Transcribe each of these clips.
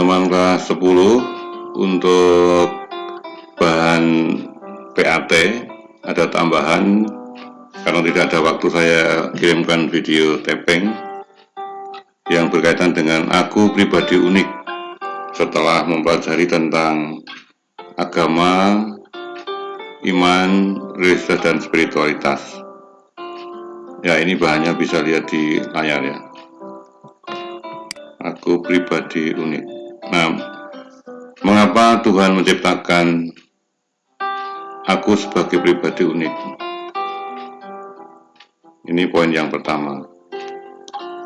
teman-teman kelas 10 untuk bahan PAT ada tambahan karena tidak ada waktu. Saya kirimkan video tapping yang berkaitan dengan aku pribadi unik setelah mempelajari tentang agama, iman, religius, dan spiritualitas. Ya, ini bahannya bisa lihat di layar ya. Aku pribadi unik. Nah, mengapa Tuhan menciptakan aku sebagai pribadi unik? Ini poin yang pertama.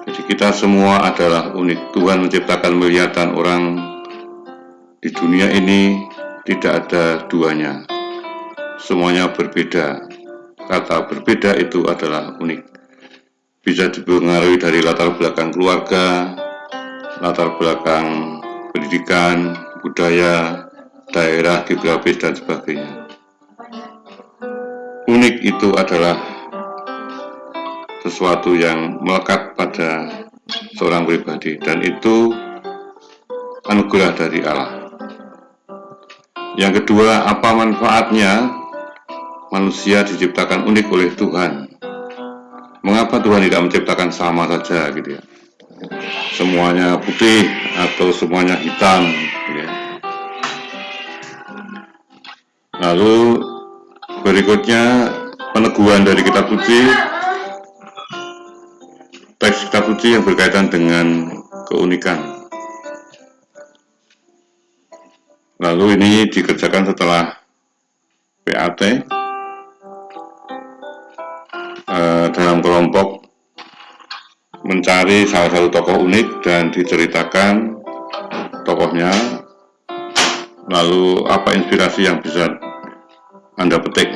Jadi kita semua adalah unik. Tuhan menciptakan miliaran orang di dunia ini, tidak ada duanya. Semuanya berbeda. Kata berbeda itu adalah unik. Bisa dipengaruhi dari latar belakang keluarga, latar belakang pendidikan, budaya, daerah, geografis, dan sebagainya. Unik itu adalah sesuatu yang melekat pada seorang pribadi, dan itu anugerah dari Allah. Yang kedua, apa manfaatnya manusia diciptakan unik oleh Tuhan? Mengapa Tuhan tidak menciptakan sama saja gitu ya? Semuanya putih atau semuanya hitam gitu ya. Lalu berikutnya peneguhan dari kitab suci, teks kitab suci yang berkaitan dengan keunikan. Lalu ini dikerjakan setelah PAT dalam kelompok mencari salah satu tokoh unik dan diceritakan tokohnya, lalu apa inspirasi yang bisa Anda petik.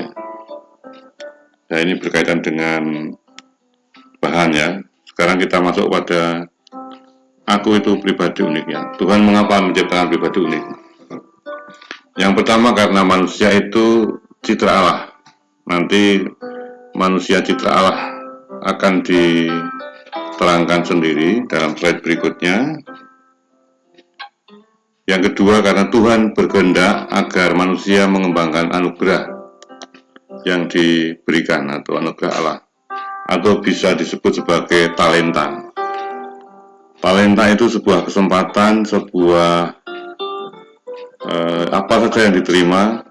Nah, ini berkaitan dengan bahan ya. Sekarang kita masuk pada aku itu pribadi unik ya. Tuhan mengapa menciptakan pribadi unik? Yang pertama karena manusia itu citra Allah. Nanti manusia citra Allah akan diterangkan sendiri dalam slide berikutnya. Yang kedua karena Tuhan berkehendak agar manusia mengembangkan anugerah yang diberikan atau anugerah Allah, atau bisa disebut sebagai talenta. Talenta itu sebuah kesempatan, sebuah apa saja yang diterima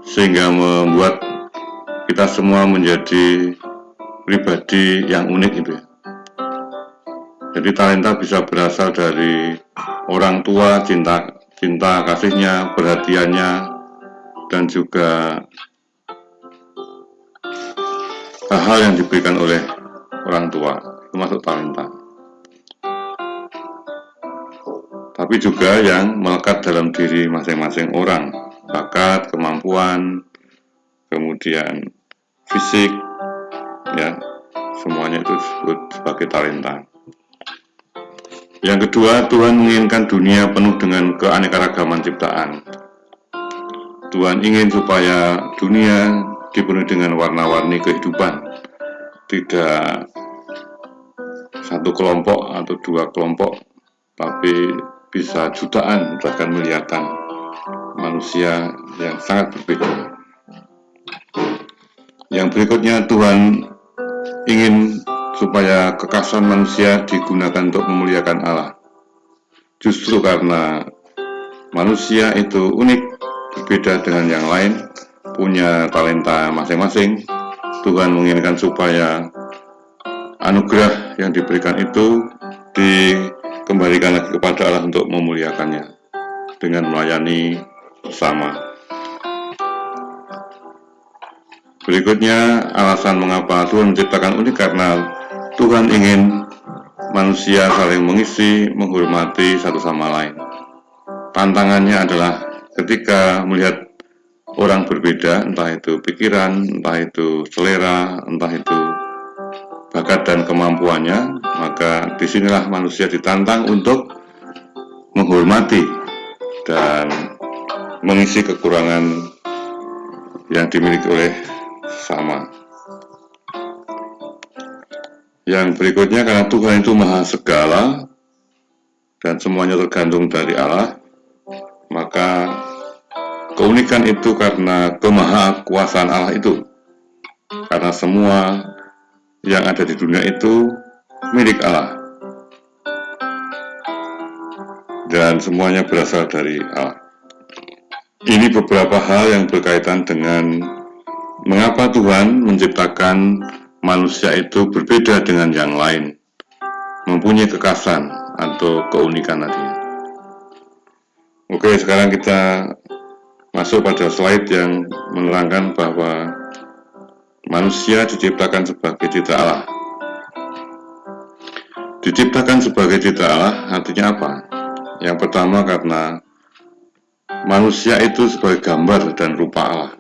sehingga membuat kita semua menjadi pribadi yang unik gitu ya. Jadi talenta bisa berasal dari orang tua, cinta kasihnya, perhatiannya, dan juga hal-hal yang diberikan oleh orang tua, termasuk talenta. Tapi juga yang melekat dalam diri masing-masing orang, bakat, kemampuan, kemudian fisik, ya, semuanya itu disebut sebagai talenta. Yang kedua, Tuhan menginginkan dunia penuh dengan keanekaragaman ciptaan. Tuhan ingin supaya dunia dipenuhi dengan warna-warni kehidupan, tidak satu kelompok atau dua kelompok, tapi bisa jutaan bahkan miliaran manusia yang sangat berbeda. Yang berikutnya, Tuhan ingin supaya kekhasan manusia digunakan untuk memuliakan Allah. Justru karena manusia itu unik, berbeda dengan yang lain, punya talenta masing-masing, Tuhan menginginkan supaya anugerah yang diberikan itu dikembalikan lagi kepada Allah untuk memuliakannya dengan melayani bersama. Berikutnya, alasan mengapa Tuhan menciptakan unik karena Tuhan ingin manusia saling mengisi, menghormati satu sama lain. Tantangannya adalah ketika melihat orang berbeda, entah itu pikiran, entah itu selera, entah itu bakat dan kemampuannya, maka disinilah manusia ditantang untuk menghormati dan mengisi kekurangan yang dimiliki oleh sama. Yang berikutnya, karena Tuhan itu maha segala, dan semuanya tergantung dari Allah, maka keunikan itu karena kemahakuasaan Allah itu. Karena semua yang ada di dunia itu milik Allah. Dan semuanya berasal dari Allah. Ini beberapa hal yang berkaitan dengan mengapa Tuhan menciptakan manusia itu berbeda dengan yang lain, mempunyai kekhasan atau keunikan tadi. Oke, sekarang kita masuk pada slide yang menerangkan bahwa manusia diciptakan sebagai citra Allah. Diciptakan sebagai citra Allah artinya apa? Yang pertama karena manusia itu sebagai gambar dan rupa Allah.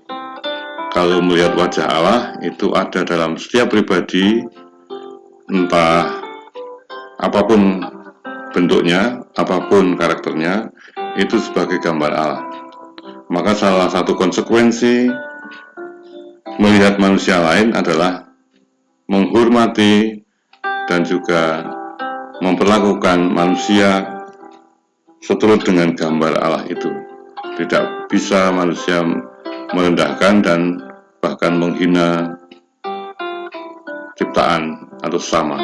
Kalau melihat wajah Allah itu ada dalam setiap pribadi, entah apapun bentuknya, apapun karakternya, itu sebagai gambar Allah. Maka salah satu konsekuensi melihat manusia lain adalah menghormati dan juga memperlakukan manusia seturut dengan gambar Allah itu. Tidak bisa manusia merendahkan dan bahkan menghina ciptaan atau sama.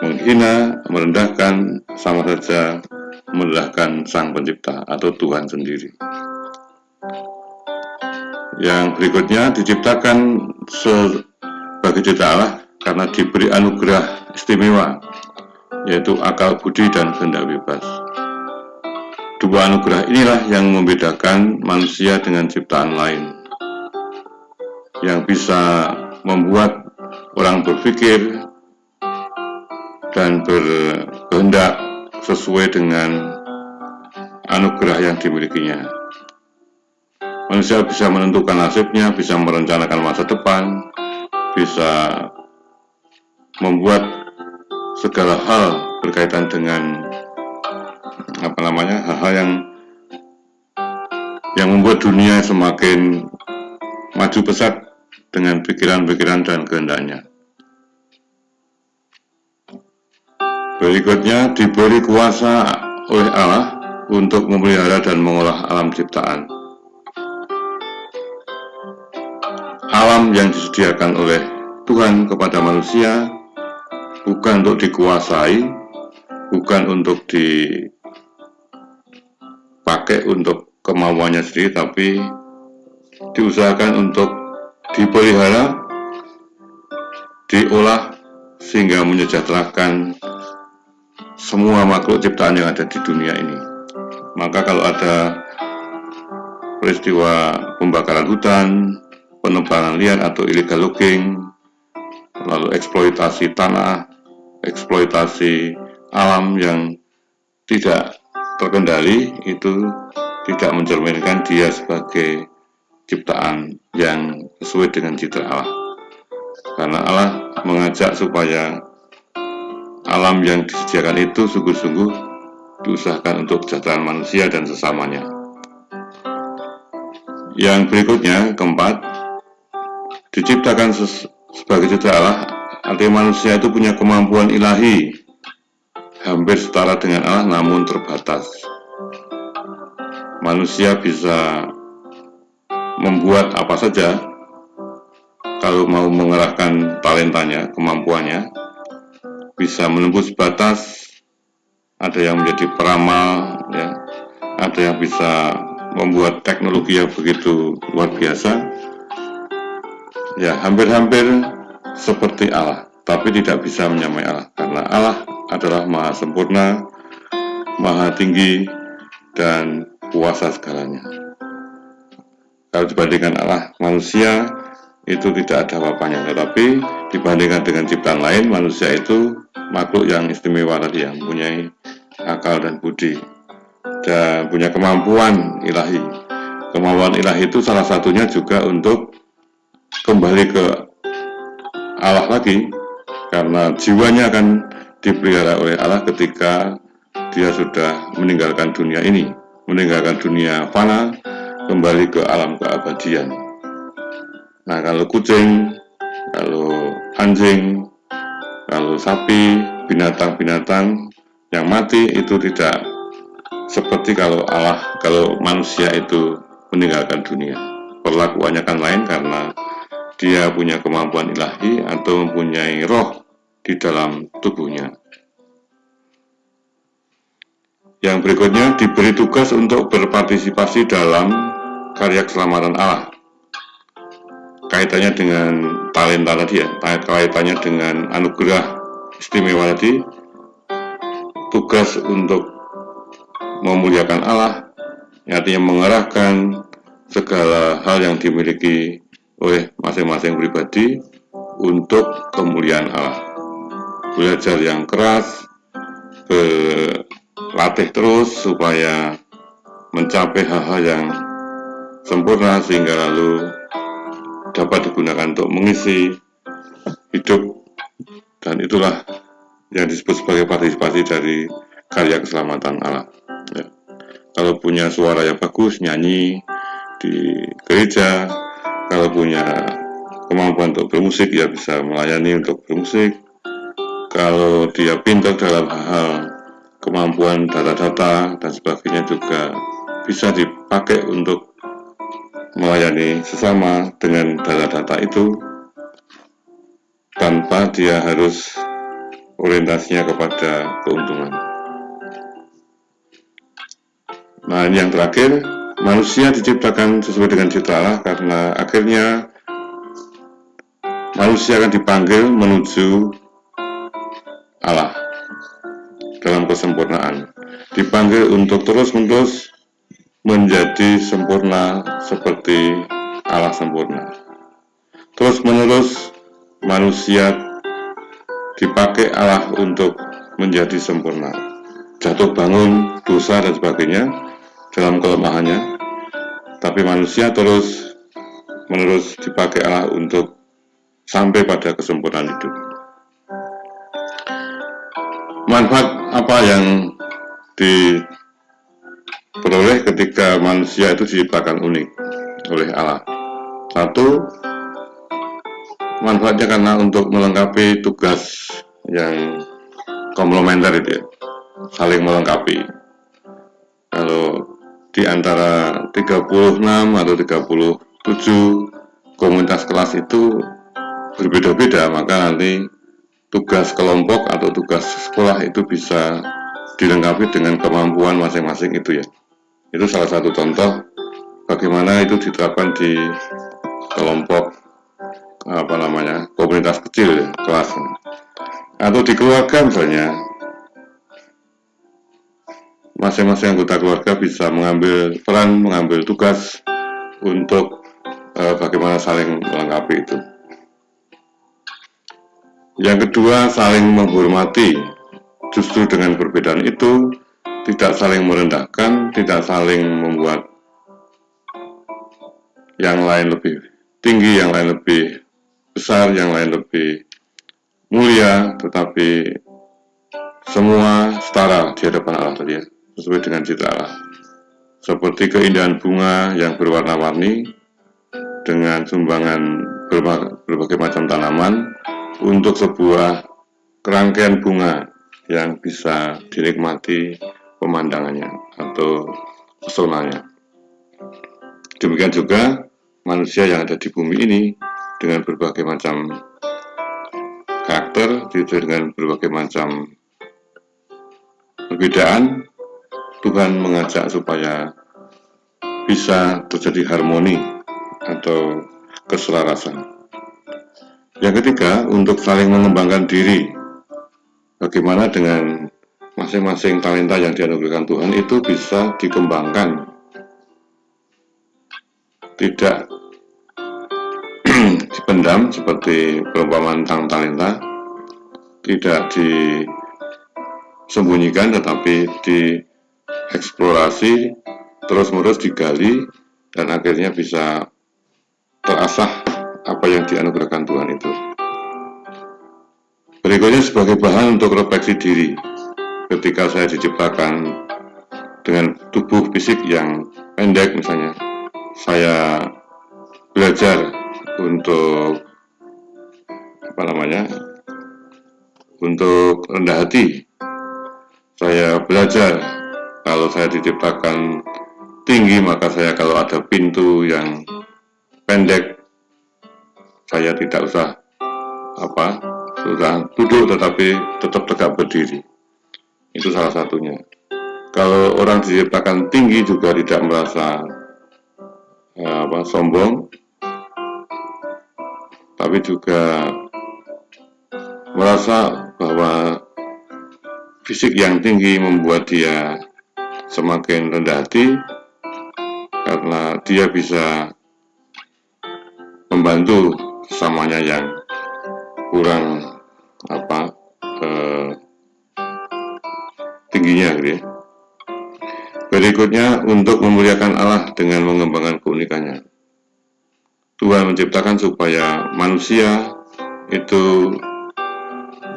Menghina, merendahkan sama saja merendahkan Sang Pencipta atau Tuhan sendiri. Yang berikutnya diciptakan sebagai citra Allah karena diberi anugerah istimewa, yaitu akal budi dan kehendak bebas. Dua anugerah inilah yang membedakan manusia dengan ciptaan lain, yang bisa membuat orang berpikir dan berkehendak sesuai dengan anugerah yang dimilikinya. Manusia bisa menentukan nasibnya, bisa merencanakan masa depan, bisa membuat segala hal berkaitan dengan hal-hal yang membuat dunia semakin maju pesat dengan pikiran-pikiran dan kehendaknya. Berikutnya, diberi kuasa oleh Allah untuk memelihara dan mengolah alam ciptaan. Alam yang disediakan oleh Tuhan kepada manusia bukan untuk dikuasai, bukan untuk dipakai untuk kemauannya sendiri, tapi diusahakan untuk dipelihara, diolah sehingga menyejahterakan semua makhluk ciptaan yang ada di dunia ini. Maka kalau ada peristiwa pembakaran hutan, penebangan liar atau illegal logging, lalu eksploitasi tanah, eksploitasi alam yang tidak terkendali, itu tidak mencerminkan dia sebagai ciptaan yang sesuai dengan citra Allah. Karena Allah mengajak supaya alam yang disediakan itu sungguh-sungguh diusahakan untuk kesejahteraan manusia dan sesamanya. Yang berikutnya, keempat, diciptakan sebagai citra Allah, artinya manusia itu punya kemampuan ilahi, hampir setara dengan Allah namun terbatas. Manusia bisa membuat apa saja kalau mau mengerahkan talentanya, kemampuannya, bisa menembus batas. Ada yang menjadi peramal, ya, ada yang bisa membuat teknologi yang begitu luar biasa, ya hampir-hampir seperti Allah, tapi tidak bisa menyamai Allah, karena Allah adalah maha sempurna, maha tinggi, dan kuasa segalanya. Kalau dibandingkan Allah, manusia itu tidak ada apa-apanya, tetapi dibandingkan dengan ciptaan lain, manusia itu makhluk yang istimewa tadi, yang mempunyai akal dan budi dan punya kemampuan ilahi. Kemampuan ilahi itu salah satunya juga untuk kembali ke Allah lagi, karena jiwanya akan dipelihara oleh Allah ketika dia sudah meninggalkan dunia ini, meninggalkan dunia fana, kembali ke alam keabadian. Nah, kalau kucing, kalau anjing, kalau sapi, binatang-binatang yang mati itu tidak seperti kalau manusia itu meninggalkan dunia. Perlakuannya kan lain karena dia punya kemampuan ilahi atau mempunyai roh di dalam tubuhnya. Yang berikutnya diberi tugas untuk berpartisipasi dalam karya keselamatan Allah. Kaitannya dengan talenta tadi ya, kaitannya dengan anugerah istimewa tadi, tugas untuk memuliakan Allah, artinya mengerahkan segala hal yang dimiliki oleh masing-masing pribadi untuk kemuliaan Allah. Belajar yang keras, berlatih terus supaya mencapai hal-hal yang sempurna sehingga lalu dapat digunakan untuk mengisi hidup, dan itulah yang disebut sebagai partisipasi dari karya keselamatan Allah. Ya. Kalau punya suara yang bagus, nyanyi di gereja, kalau punya kemampuan untuk bermusik, ya bisa melayani untuk bermusik. Kalau dia pintar dalam hal kemampuan data-data dan sebagainya juga bisa dipakai untuk melayani sesama dengan data-data itu, tanpa dia harus orientasinya kepada keuntungan. Nah, ini yang terakhir, manusia diciptakan sesuai dengan citra Allah karena akhirnya manusia akan dipanggil menuju Allah dalam kesempurnaan, dipanggil untuk terus-menerus menjadi sempurna seperti Allah sempurna. Terus-menerus manusia dipakai Allah untuk menjadi sempurna. Jatuh bangun, dosa dan sebagainya dalam kelemahannya, tapi manusia terus-menerus dipakai Allah untuk sampai pada kesempurnaan hidup. Manfaat apa yang diperoleh ketika manusia itu diciptakan unik oleh Allah? Satu, manfaatnya karena untuk melengkapi tugas yang komplementer itu ya, saling melengkapi. Kalau di antara 36 atau 37 komunitas kelas itu berbeda-beda, maka nanti tugas kelompok atau tugas sekolah itu bisa dilengkapi dengan kemampuan masing-masing itu ya. Itu salah satu contoh bagaimana itu diterapkan di kelompok komunitas kecil ya, kelas. Atau di keluarga misalnya, masing-masing anggota keluarga bisa mengambil peran, mengambil tugas untuk bagaimana saling melengkapi itu. Yang kedua, saling menghormati. Justru dengan perbedaan itu tidak saling merendahkan, tidak saling membuat yang lain lebih tinggi, yang lain lebih besar, yang lain lebih mulia, tetapi semua setara di hadapan Allah tadi ya, sesuai dengan citra Allah. Seperti keindahan bunga yang berwarna-warni dengan sumbangan berbagai macam tanaman untuk sebuah kerangkaian bunga yang bisa dinikmati pemandangannya atau pesonanya. Demikian juga manusia yang ada di bumi ini dengan berbagai macam karakter, dengan berbagai macam perbedaan, Tuhan mengajak supaya bisa terjadi harmoni atau keselarasan. Yang ketiga, untuk saling mengembangkan diri. Bagaimana dengan masing-masing talenta yang dianugerahkan Tuhan itu bisa dikembangkan, tidak dipendam seperti perumpamaan tentang talenta, tidak disembunyikan tetapi dieksplorasi, terus-menerus digali, dan akhirnya bisa terasah apa yang dianugerahkan Tuhan itu. Berikutnya sebagai bahan untuk refleksi diri. Ketika saya diciptakan dengan tubuh fisik yang pendek misalnya, saya belajar untuk untuk rendah hati. saya belajar, kalau saya diciptakan tinggi, maka saya kalau ada pintu yang pendek, saya tidak usah duduk, tetapi tetap tegak berdiri. Itu salah satunya. Kalau orang diciptakan tinggi juga tidak merasa sombong, tapi juga merasa bahwa fisik yang tinggi membuat dia semakin rendah hati, karena dia bisa membantu sesamanya yang kurang tingginya gitu ya. Berikutnya, untuk memuliakan Allah dengan mengembangkan keunikannya. Tuhan menciptakan supaya manusia itu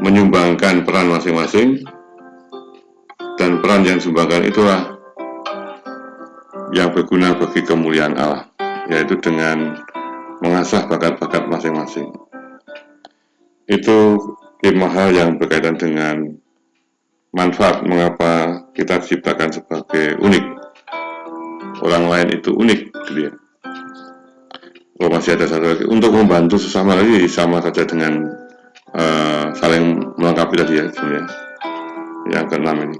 menyumbangkan peran masing-masing, dan peran yang disumbangkan itulah yang berguna bagi kemuliaan Allah, yaitu dengan mengasah bakat-bakat masing-masing. Itu 5 hal yang berkaitan dengan manfaat mengapa kita diciptakan sebagai unik. Orang lain itu unik, gitu ya. Kalau masih ada satu lagi, untuk membantu sesama lagi, sama saja dengan saling melengkapi tadi ya, sebenarnya. Yang keenam ini,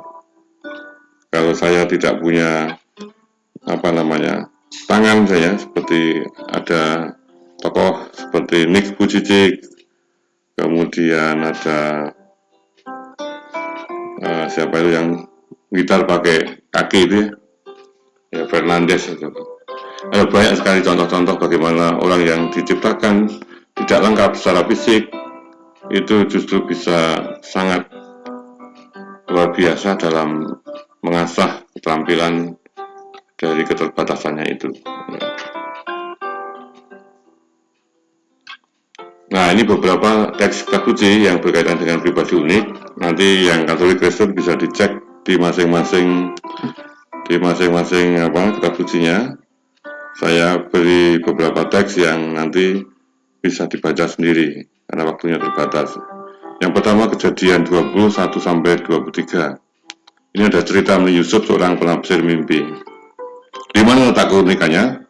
kalau saya tidak punya tangan saya, seperti ada tokoh seperti Nick Vujicic, kemudian ada siapa itu yang gitar pakai kaki itu ya, Fernandes itu. Ada banyak sekali contoh-contoh bagaimana orang yang diciptakan tidak lengkap secara fisik itu justru bisa sangat luar biasa dalam mengasah keterampilan dari keterbatasannya itu. Nah, ini beberapa teks kitab suci yang berkaitan dengan pribadi unik. Nanti yang Katolik Kristen bisa dicek di masing-masing kitab sucinya. Saya beri beberapa teks yang nanti bisa dibaca sendiri karena waktunya terbatas. Yang pertama, Kejadian 21 sampai 23. Ini ada cerita mengenai Yusuf, seorang penafsir mimpi. Di mana letak keunikannya?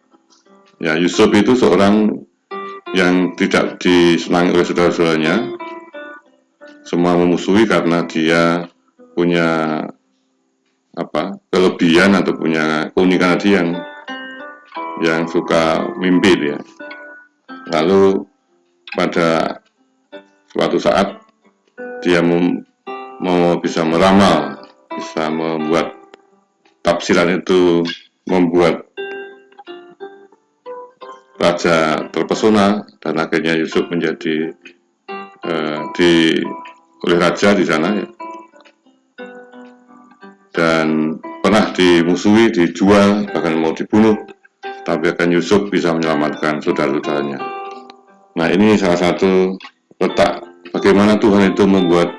Ya, Yusuf itu seorang yang tidak disenangi oleh saudara-saudaranya, semua memusuhi karena dia punya kelebihan atau punya keunikan tadi yang suka mimpi dia. Lalu pada suatu saat dia mau bisa meramal, bisa membuat tafsiran itu, membuat raja terpesona, dan akhirnya Yusuf menjadi oleh raja di sana ya. Dan pernah dimusuhi, dijual, bahkan mau dibunuh, tapi akan Yusuf bisa menyelamatkan saudara-saudaranya. Nah, ini salah satu letak bagaimana Tuhan itu membuat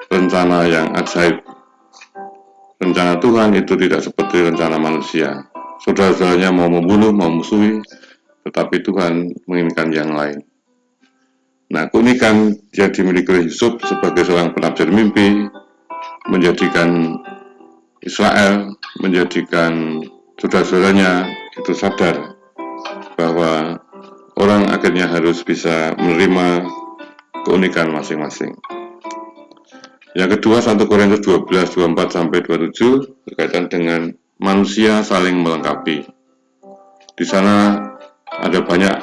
rencana yang ajaib. Rencana Tuhan itu tidak seperti rencana manusia. Saudara-saudaranya mau membunuh, mau musuhi, tetapi Tuhan menginginkan yang lain. Nah, keunikan yang dimiliki oleh Yusuf sebagai seorang penafsir mimpi menjadikan Israel, menjadikan saudara-saudaranya itu sadar bahwa orang akhirnya harus bisa menerima keunikan masing-masing. Yang kedua, 1 Korintus 12, 24 sampai 27 berkaitan dengan manusia saling melengkapi. Di sana ada banyak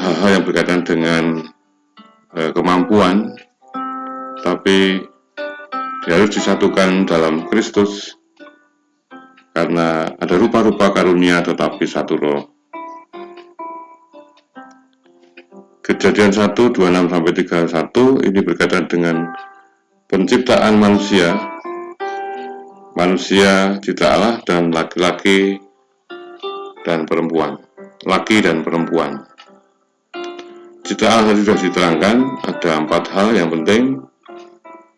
hal-hal yang berkaitan dengan kemampuan, tapi dia harus disatukan dalam Kristus karena ada rupa-rupa karunia tetapi satu roh. Kejadian 1, 26 sampai 31 ini berkaitan dengan penciptaan manusia cipta Allah, dan laki-laki dan perempuan. Laki dan perempuan. Cipta Allah tadi sudah diterangkan, ada 4 hal yang penting,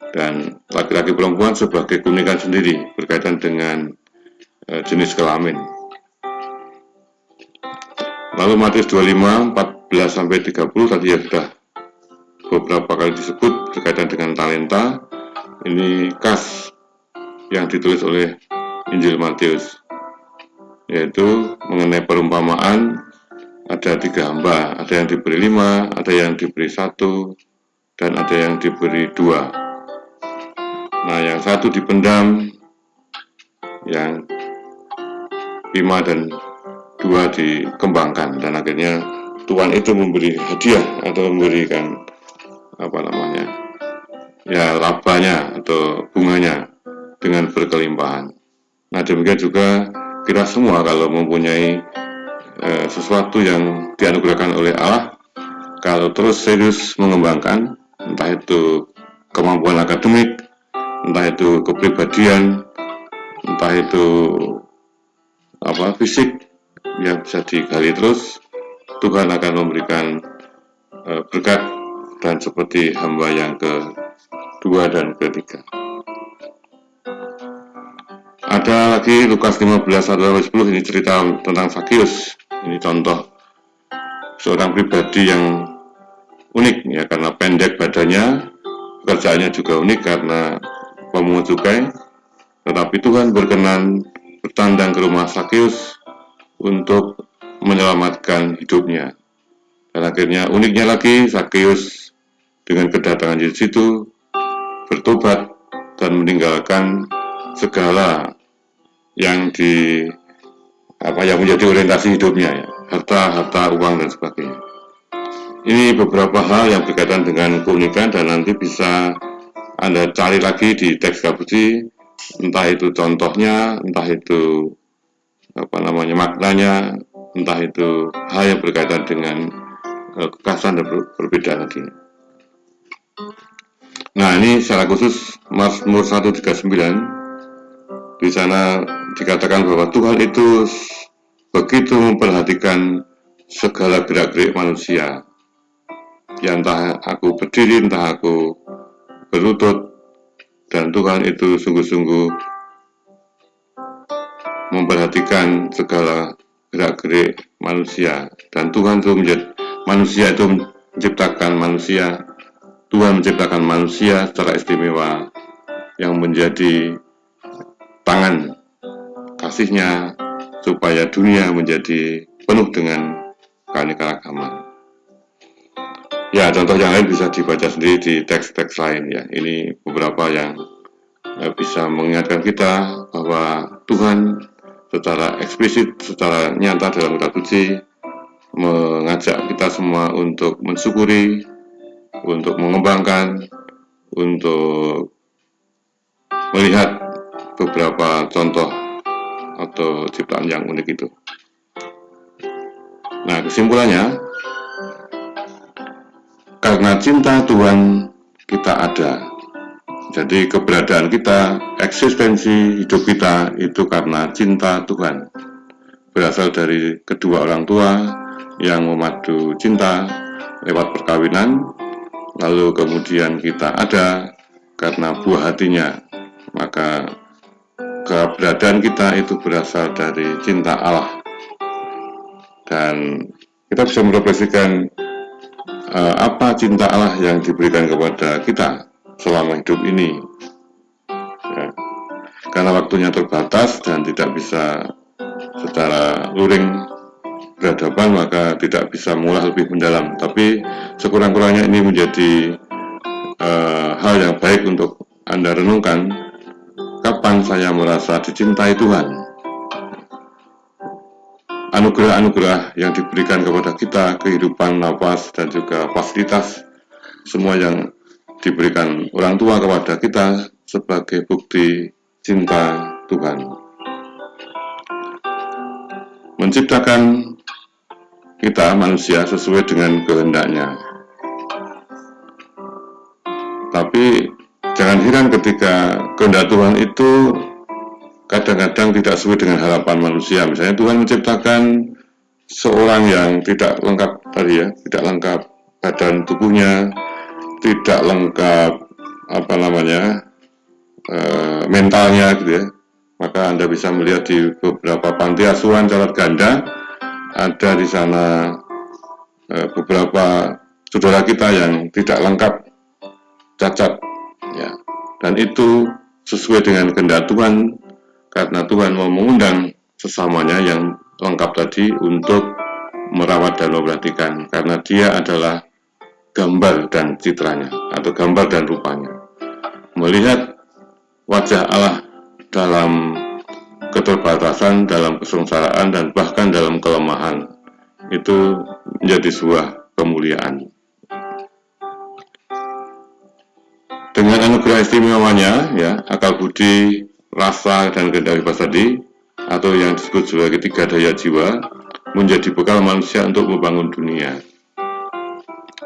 dan laki-laki perempuan sebagai keunikan sendiri berkaitan dengan jenis kelamin. Lalu Matius 25, 14 sampai 30 tadi ya sudah beberapa kali disebut berkaitan dengan talenta. Ini khas yang ditulis oleh Injil Matius, yaitu mengenai perumpamaan. Ada 3 hamba, ada yang diberi 5, ada yang diberi 1, dan ada yang diberi 2. Nah, yang 1 dipendam, yang 5 dan 2 dikembangkan, dan akhirnya Tuhan itu memberi hadiah atau memberikan labanya atau bunganya dengan berkelimpahan. Nah, demikian juga kita semua kalau mempunyai sesuatu yang dianugerahkan oleh Allah, kalau terus serius mengembangkan, entah itu kemampuan akademik, entah itu kepribadian, entah itu fisik, yang bisa digali terus, Tuhan akan memberikan berkat, dan seperti hamba yang kedua dan ketiga. Ada lagi Lukas 15:1-10, ini cerita tentang Zakius. Ini contoh seorang pribadi yang unik ya, karena pendek badannya, pekerjaannya juga unik karena pemungut cukai, tetapi Tuhan berkenan bertandang ke rumah Zakius untuk menyelamatkan hidupnya. Dan akhirnya uniknya lagi, Zakius dengan kedatangan Yesus itu bertobat dan meninggalkan segala yang menjadi orientasi hidupnya ya, harta, uang dan sebagainya. Ini beberapa hal yang berkaitan dengan keunikan, dan nanti bisa Anda cari lagi di teks Kapuji, entah itu contohnya, entah itu maknanya, entah itu hal yang berkaitan dengan kekhasan dan perbedaan lagi. Nah, ini secara khusus Mazmur 139. Di sana dikatakan bahwa Tuhan itu begitu memperhatikan segala gerak-gerik manusia. Ya, entah aku berdiri, entah aku berlutut, dan Tuhan itu sungguh-sungguh memperhatikan segala gerak-gerik manusia. Dan Tuhan itu menciptakan manusia. Tuhan menciptakan manusia secara istimewa yang menjadi tangan kasih-Nya supaya dunia menjadi penuh dengan keanekaragaman. Ya, contoh yang lain bisa dibaca sendiri di teks-teks lain ya. Ini beberapa yang bisa mengingatkan kita bahwa Tuhan secara eksplisit, secara nyata dalam kitab suci mengajak kita semua untuk mensyukuri, untuk mengembangkan, untuk melihat beberapa contoh atau ciptaan yang unik itu. Nah, kesimpulannya, karena cinta Tuhan kita ada. Jadi keberadaan kita, eksistensi hidup kita itu karena cinta Tuhan. Berasal dari kedua orang tua yang memadu cinta lewat perkawinan, lalu kemudian kita ada karena buah hatinya. Maka keberadaan kita itu berasal dari cinta Allah, dan kita bisa merefleksikan apa cinta Allah yang diberikan kepada kita selama hidup ini ya. Karena waktunya terbatas dan tidak bisa secara luring berhadapan, maka tidak bisa mengulas lebih mendalam, tapi sekurang-kurangnya ini menjadi hal yang baik untuk Anda renungkan. Kapan saya merasa dicintai Tuhan? Anugerah-anugerah yang diberikan kepada kita, kehidupan, nafas, dan juga fasilitas, semua yang diberikan orang tua kepada kita sebagai bukti cinta Tuhan. Menciptakan kita manusia sesuai dengan kehendaknya. Tapi jangan heran ketika kehendak Tuhan itu kadang-kadang tidak sesuai dengan harapan manusia. Misalnya Tuhan menciptakan seorang yang tidak lengkap tidak lengkap badan tubuhnya, tidak lengkap mentalnya gitu ya. Maka Anda bisa melihat di beberapa panti asuhan cacat ganda, ada di sana beberapa saudara kita yang tidak lengkap, cacat, ya. Dan itu sesuai dengan kehendak Tuhan, karena Tuhan mau mengundang sesamanya yang lengkap tadi untuk merawat dan memperhatikan, karena dia adalah gambar dan citranya, atau gambar dan rupanya. Melihat wajah Allah dalam keterbatasan, dalam kesengsaraan, dan bahkan dalam kelemahan, itu menjadi sebuah kemuliaan. Dengan anugerah istimewanya, ya, akal budi, rasa, dan kehendak bebas tadi, atau yang disebut sebagai tiga daya jiwa, menjadi bekal manusia untuk membangun dunia.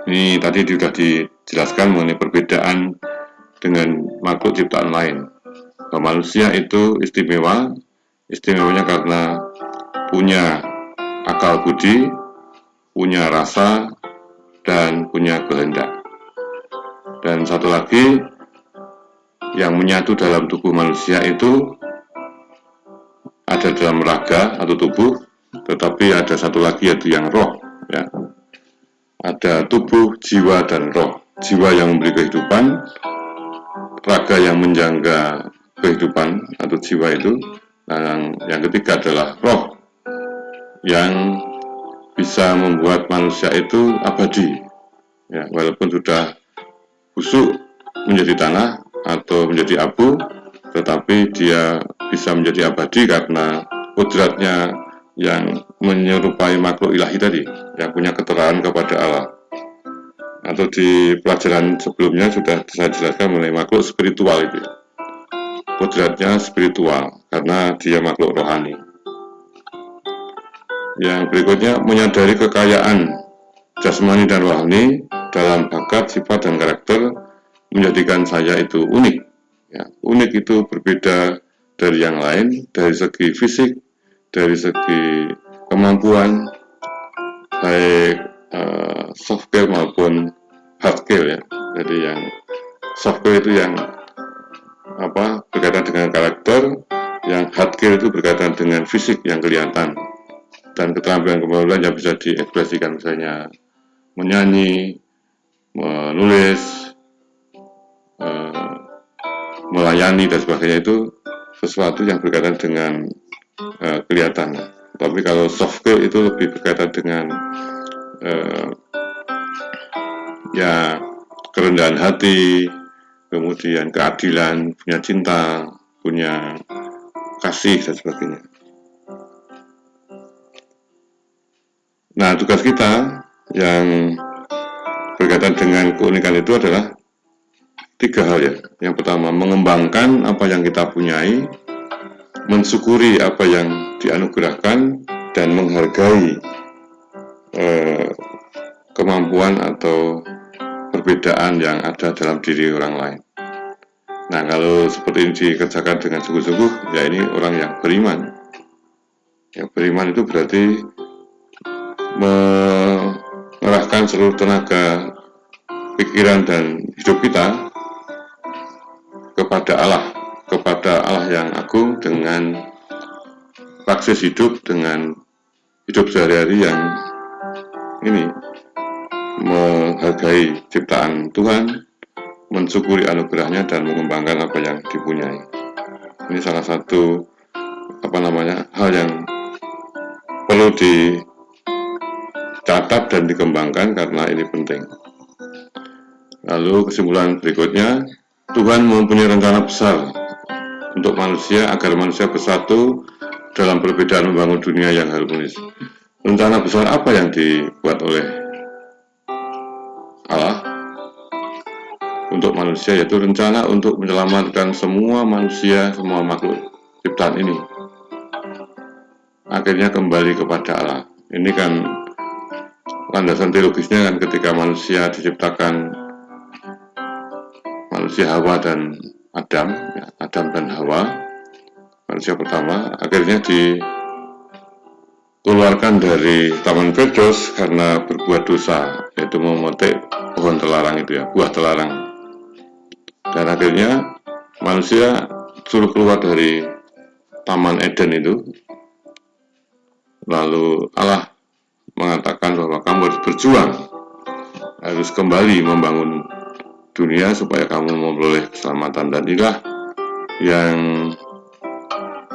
Ini tadi sudah dijelaskan mengenai perbedaan dengan makhluk ciptaan lain. Bahwa manusia itu istimewanya karena punya akal budi, punya rasa, dan punya kehendak. Dan satu lagi yang menyatu dalam tubuh manusia itu ada dalam raga atau tubuh, tetapi ada satu lagi yaitu yang roh, ya. Ada tubuh, jiwa, dan roh. Jiwa yang memberi kehidupan, raga yang menjaga kehidupan atau jiwa itu. Nah, yang ketiga adalah roh yang bisa membuat manusia itu abadi, ya, walaupun sudah busuk menjadi tanah atau menjadi abu, tetapi dia bisa menjadi abadi karena kodratnya yang menyerupai makhluk ilahi tadi, yang punya keteraan kepada Allah. Atau di pelajaran sebelumnya sudah saya jelaskan mengenai makhluk spiritual itu, kodratnya spiritual karena dia makhluk rohani. Yang berikutnya, menyadari kekayaan jasmani dan rohani dalam bakat, sifat, dan karakter menjadikan saya itu unik, ya. Unik itu berbeda dari yang lain, dari segi fisik, dari segi kemampuan, baik soft skill maupun hard skill, ya. Jadi yang soft skill itu yang berkaitan dengan karakter, yang hard skill itu berkaitan dengan fisik yang kelihatan, dan keterampilan yang bisa diekspresikan, misalnya menyanyi, menulis, melayani, dan sebagainya. Itu sesuatu yang berkaitan dengan kelihatan. Tapi kalau soft skill itu lebih berkaitan dengan ya kerendahan hati, kemudian keadilan, punya cinta, punya kasih, dan sebagainya. Nah, tugas kita yang berkaitan dengan keunikan itu adalah tiga hal, ya. Yang pertama, mengembangkan apa yang kita punyai, mensyukuri apa yang dianugerahkan, dan menghargai kemampuan atau perbedaan yang ada dalam diri orang lain. Nah, kalau seperti ini dikerjakan dengan sungguh-sungguh, ya ini orang yang beriman. Yang beriman itu berarti mengerahkan seluruh tenaga, pikiran, dan hidup kita kepada Allah yang agung, dengan praksis hidup, dengan hidup sehari-hari yang ini menghargai ciptaan Tuhan, mensyukuri anugerahnya, dan mengembangkan apa yang dipunyai. Ini salah satu hal yang perlu dicatat dan dikembangkan karena ini penting. Lalu kesimpulan berikutnya, Tuhan mempunyai rencana besar untuk manusia agar manusia bersatu dalam perbedaan membangun dunia yang harmonis. Rencana besar apa yang dibuat oleh Allah untuk manusia, yaitu rencana untuk menyelamatkan semua manusia, semua makhluk ciptaan ini akhirnya kembali kepada Allah. Ini kan landasan teologisnya kan, ketika manusia diciptakan, manusia Hawa dan Adam, ya, Adam dan Hawa, manusia pertama, akhirnya dikeluarkan dari Taman Firdaus karena berbuat dosa, yaitu memetik pohon terlarang itu, ya, buah terlarang. Dan akhirnya manusia suruh keluar dari Taman Eden itu. Lalu Allah mengatakan bahwa kamu harus berjuang harus kembali membangun dunia supaya kamu memperoleh keselamatan. Dan inilah yang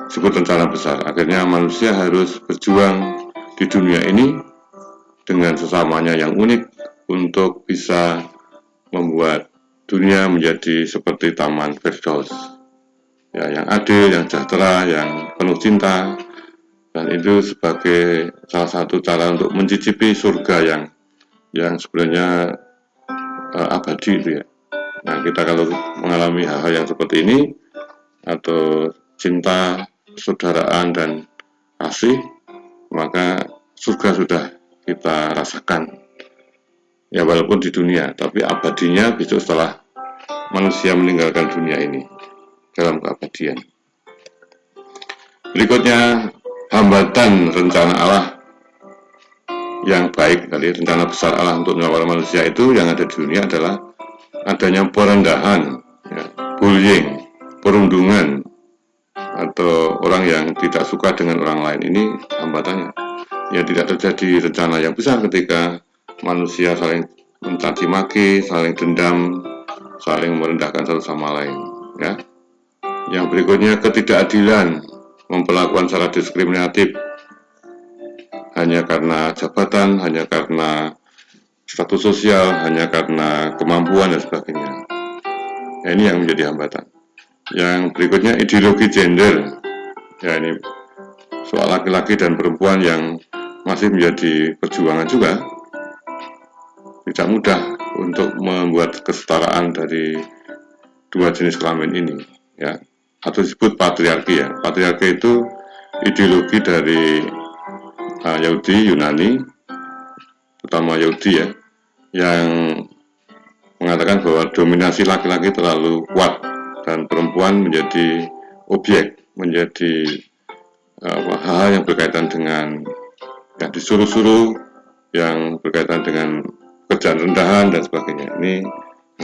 disebut rencana besar. Akhirnya manusia harus berjuang di dunia ini dengan sesamanya yang unik untuk bisa membuat dunia menjadi seperti Taman Firdaus, ya, yang adil, yang sejahtera, yang penuh cinta. Dan itu sebagai salah satu cara untuk mencicipi surga yang sebenarnya abadi itu ya. Nah, kita kalau mengalami hal-hal yang seperti ini, atau cinta, persaudaraan, dan kasih, maka surga sudah kita rasakan. Ya, walaupun di dunia, tapi abadinya besok setelah manusia meninggalkan dunia ini dalam keabadian. Berikutnya, hambatan rencana Allah yang baik, tadi rencana besar Allah untuk menyelamatkan manusia itu yang ada di dunia adalah adanya perendahan, ya, bullying, perundungan, atau orang yang tidak suka dengan orang lain. Ini hambatannya. Ya, tidak terjadi rencana yang besar ketika manusia saling mencaci maki, saling dendam, saling merendahkan satu sama lain. Ya. Yang berikutnya, ketidakadilan, memperlakukan secara diskriminatif hanya karena jabatan, hanya karena status sosial, hanya karena kemampuan dan sebagainya. Nah, ini yang menjadi hambatan. Yang berikutnya, ideologi gender. Ya, ini soal laki-laki dan perempuan yang masih menjadi perjuangan juga. Tidak mudah untuk membuat kesetaraan dari dua jenis kelamin ini, ya, atau disebut patriarki ya. Patriarki itu ideologi dari Yahudi, Yunani, terutama Yahudi ya, yang mengatakan bahwa dominasi laki-laki terlalu kuat dan perempuan menjadi objek, menjadi hal-hal yang berkaitan dengan yang disuruh-suruh, yang berkaitan dengan kerjaan rendahan dan sebagainya. Ini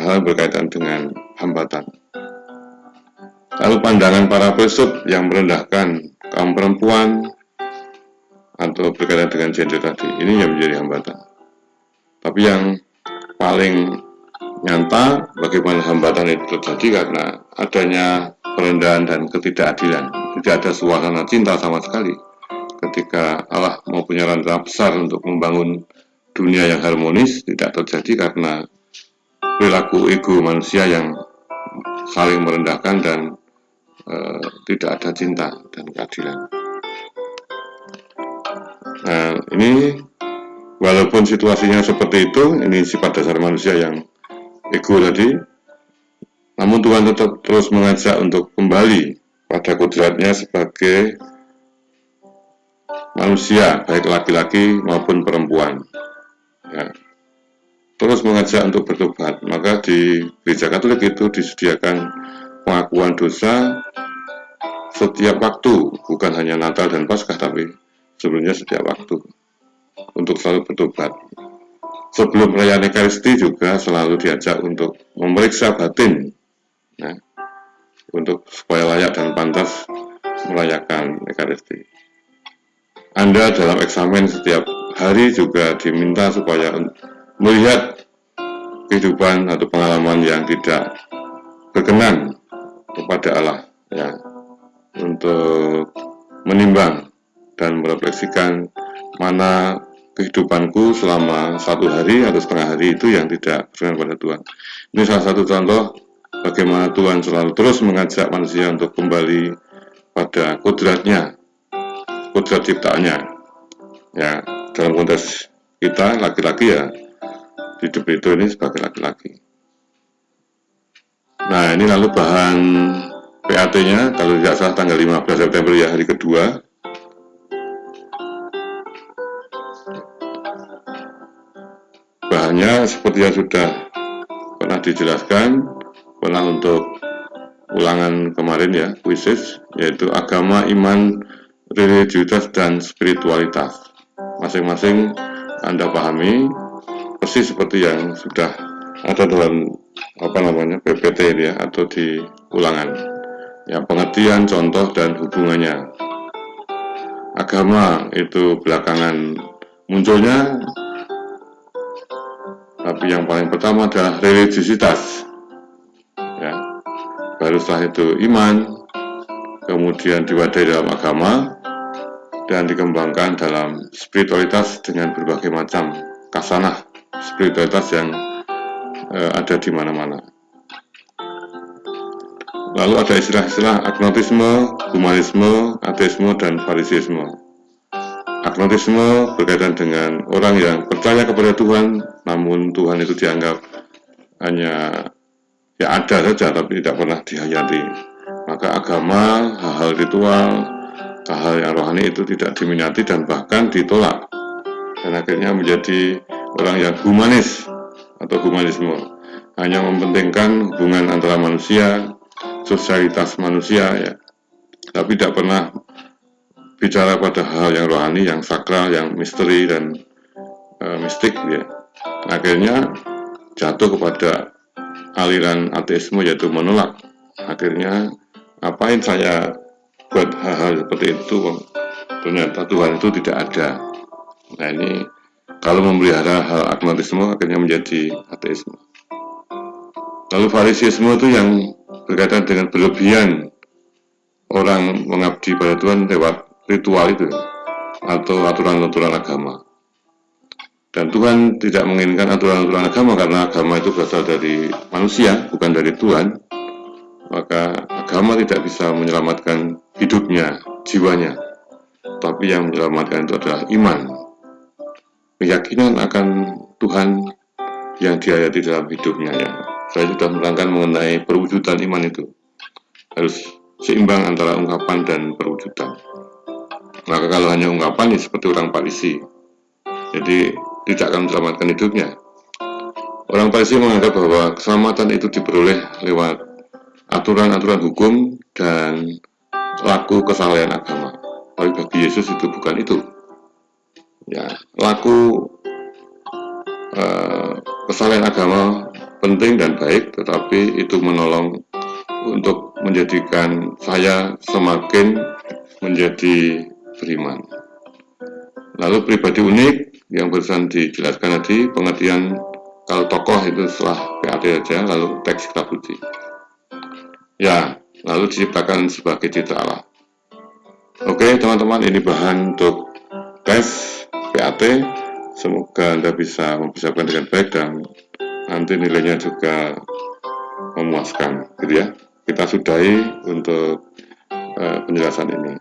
hal berkaitan dengan hambatan. Lalu pandangan para filsuf yang merendahkan kaum perempuan atau berkaitan dengan gender tadi, ini yang menjadi hambatan. Tapi yang paling nyata bagaimana hambatan itu terjadi karena adanya perendahan dan ketidakadilan. Tidak ada suasana cinta sama sekali. Ketika Allah mau punya rencana besar untuk membangun dunia yang harmonis, tidak terjadi karena perilaku ego manusia yang saling merendahkan dan tidak ada cinta dan keadilan. Nah, ini walaupun situasinya seperti itu, ini sifat dasar manusia yang ego tadi, namun Tuhan tetap terus mengajak untuk kembali pada kodratnya sebagai manusia, baik laki-laki maupun perempuan. Ya, terus mengajak untuk bertobat. Maka di gereja Katolik itu disediakan pengakuan dosa setiap waktu, bukan hanya Natal dan Paskah, tapi sebelumnya setiap waktu untuk selalu bertobat. Sebelum perayaan Ekaristi juga selalu diajak untuk memeriksa batin, ya, untuk supaya layak dan pantas merayakan Ekaristi. Anda dalam eksamen setiap hari juga diminta supaya melihat kehidupan atau pengalaman yang tidak berkenan kepada Allah, ya, untuk menimbang dan merefleksikan mana kehidupanku selama 1 hari atau setengah hari itu yang tidak berkenan pada Tuhan. Ini salah satu contoh bagaimana Tuhan selalu terus mengajak manusia untuk kembali pada kodratnya, kodrat ciptaannya. Ya, dalam konteks kita laki-laki ya, hidup itu ini sebagai laki-laki. Nah, ini lalu bahan PAT-nya, kalau tidak salah tanggal 15 September ya, hari kedua. Bahannya seperti yang sudah pernah dijelaskan, pernah untuk ulangan kemarin ya, kuisis, yaitu agama, iman, religiusitas, dan spiritualitas. Masing-masing Anda pahami persis seperti yang sudah ada dalam PPT ini ya, atau di ulangan. Ya, pengertian, contoh, dan hubungannya. Agama itu belakangan munculnya Tapi yang paling pertama adalah religiusitas, ya. Baru setelah itu iman, kemudian diwadahi dalam agama, dan dikembangkan dalam spiritualitas dengan berbagai macam kasanah spiritualitas yang ada di mana-mana. Lalu ada istilah-istilah agnostisme, humanisme, ateisme, dan farisiisme. Agnostisme berkaitan dengan orang yang percaya kepada Tuhan, namun Tuhan itu dianggap hanya ya ada saja, tapi tidak pernah dihayati. Maka agama, hal-hal ritual, hal-hal yang rohani itu tidak diminati dan bahkan ditolak. Dan akhirnya menjadi orang yang humanis atau humanisme, hanya mementingkan hubungan antara manusia, sosialitas manusia, ya, tapi tidak pernah bicara pada hal yang rohani, yang sakral, yang misteri dan mistik, ya. Akhirnya jatuh kepada aliran ateisme, yaitu menolak. Akhirnya ngapain saya buat hal-hal seperti itu, ternyata Tuhan itu tidak ada. Nah, ini kalau memelihara hal agnostisme akhirnya menjadi ateisme. Lalu farisiisme itu yang berkaitan dengan berlebihan orang mengabdi pada Tuhan lewat ritual itu atau aturan-aturan agama. Dan Tuhan tidak menginginkan aturan-aturan agama karena agama itu berasal dari manusia, bukan dari Tuhan. Maka agama tidak bisa menyelamatkan hidupnya, jiwanya. Tapi yang menyelamatkan itu adalah iman, keyakinan akan Tuhan yang dihayati dalam hidupnya, ya. Saya sudah menerangkan mengenai perwujudan iman itu harus seimbang antara ungkapan dan perwujudan. Maka kalau hanya ungkapan, ya seperti orang Farisi, jadi tidak akan menyelamatkan hidupnya. Orang Farisi menganggap bahwa keselamatan itu diperoleh lewat aturan-aturan hukum dan laku kesalehan agama. Tapi bagi Yesus itu bukan itu. Ya, laku kesalehan agama penting dan baik, tetapi itu menolong untuk menjadikan saya semakin menjadi beriman. Lalu pribadi unik yang barusan dijelaskan tadi, pengertian kalau tokoh itu setelah PAT saja, lalu teks kitab suci. Ya, lalu diciptakan sebagai citra Allah. Oke teman-teman, ini bahan untuk tes PAT. Semoga Anda bisa mempersiapkan dengan baik dan nanti nilainya juga memuaskan, gitu ya. Kita sudahi untuk penjelasan ini.